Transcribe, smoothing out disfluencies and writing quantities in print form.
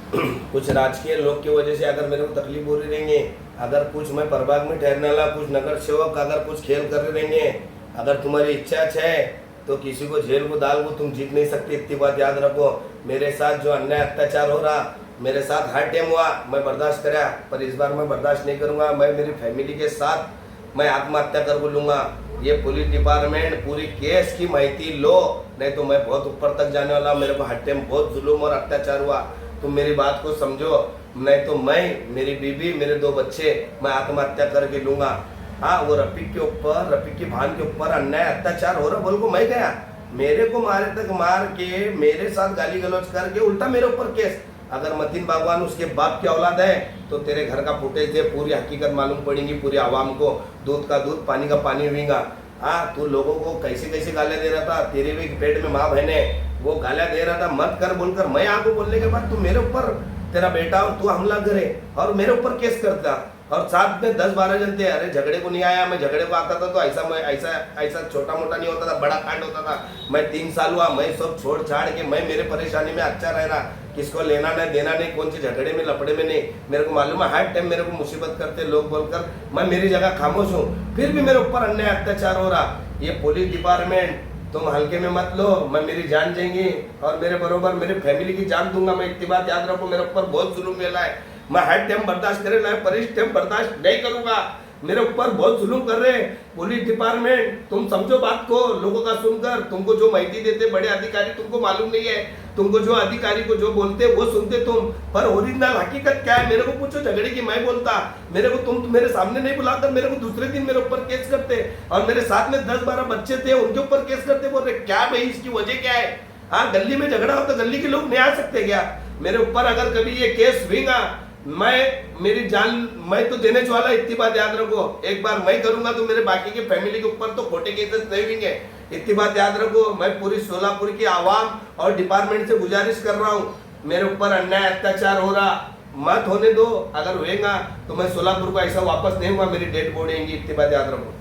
कुछ राजकीय लोग की वजह से अगर मेरे को तकलीफ हो रही रहेंगे, अगर कुछ मैं प्रभाग में ठहरने वाला कुछ नगर सेवक अगर कुछ खेल कर रहे रहेंगे, अगर तुम्हारी इच्छा है तो किसी को जेल को डाल को तुम जीत नहीं सकते। इतनी बात याद रखो। मेरे साथ जो अन्याय अत्याचार हो रहा, मेरे साथ हर टाइम हुआ, मैं बर्दाश्त करा, पर इस बार मैं बर्दाश्त नहीं करूंगा। मैं मेरी फैमिली के साथ मैं आत्महत्या कर लूंगा। ये पुलिस डिपार्टमेंट पूरी केस की माहिती लो, नहीं तो मैं बहुत ऊपर तक जाने वाला। मेरे को हर टाइम बहुत जुल्म और अत्याचार हुआ, तुम मेरी बात को समझो, नहीं तो मैं, मेरी बीवी, मेरे 2 बच्चे मैं आत्महत्या करके लूंगा। हाँ, वो रफीक के ऊपर, रफीक की भान के ऊपर अन्याय अत्याचार हो रहा बोल को मैं गया, मेरे को मारे तक मार के, मेरे साथ गाली गलौज करके उल्टा मेरे ऊपर केस। अगर मतीन बागवान उसके बाप की औलाद है तो तेरे घर का फुटेज दे, पूरी हकीकत मालूम पड़ेगी पूरी आवाम को। दूध का दूध, पानी का पानी हुईगा। हाँ, तू लोगों को कैसे कैसे गालियां दे रहा था, तेरे भी पेट में माँ बहने, वो गालियां दे रहा था मत कर बोलकर, मैं आपको बोलने के बाद तू मेरे ऊपर, तेरा बेटा हो तू हमला करे और मेरे ऊपर केस करता, और साथ में 10-12 जन थे। अरे झगड़े को नहीं आया, मैं झगड़े को आता था तो ऐसा छोटा मोटा नहीं होता था, बड़ा कांड होता था। मैं 3 साल हुआ, मैं सब छोड़ छाड़ के मैं मेरे परेशानी में अच्छा रह रहा, किसको लेना नहीं देना नहीं, कौन सी झगड़े में लपड़े में नहीं। मेरे को मालूम है हर टाइम मेरे को मुसीबत करते लोग बोलकर, मैं मेरी जगह खामोश हूँ, फिर भी मेरे ऊपर अन्याय अत्याचार हो रहा। ये पुलिस डिपार्टमेंट तुम हल्के में मत लो, मैं मेरी जान जाएंगी और मेरे बरोबर मेरी फैमिली की जान दूंगा। मैं इतनी बात याद रखो, मेरे ऊपर बहुत जुल्म मिला है, मैं हर टाइम बर्दाश्त करे ना, पर इस टाइम बर्दाश्त नहीं करूंगा। मेरे ऊपर बहुत जुल्म कर रहे हैं पुलिस डिपार्टमेंट, तुम समझो बात को। लोगों का सुनकर तुमको जो माहिती देते बड़े अधिकारी, तुमको मालूम नहीं है, तुमको जो अधिकारी को जो बोलते वो सुनते तुम, पर ओरिजिनल हकीकत क्या है मेरे को पूछो। झगड़े की मैं बोलता, मेरे को तुम मेरे सामने नहीं बुलाकर मेरे को दूसरे दिन मेरे ऊपर केस करते, और मेरे साथ में 10-12 बच्चे थे उनके ऊपर केस करते। बोल रहे क्या भाई, इसकी वजह क्या है? हाँ, गली में झगड़ा हो तो गली के लोग नहीं आ सकते क्या? मेरे ऊपर अगर कभी ये केस हुईगा, मैं मेरी जान मैं तो देने वाला, इतनी बात याद रखो। एक बार मैं करूंगा तो मेरे बाकी के फैमिली के ऊपर तो खोटे केसेस नहीं होंगे, इतनी बात याद रखो। मैं पूरी सोलापुर की आवाम और डिपार्टमेंट से गुजारिश कर रहा हूँ, मेरे ऊपर अन्याय अत्याचार हो रहा मत होने दो। अगर होएगा तो मैं सोलापुर को ऐसा वापस नहीं हुआ, मेरी डेड बॉडी आएंगी, इतनी बात याद रखो।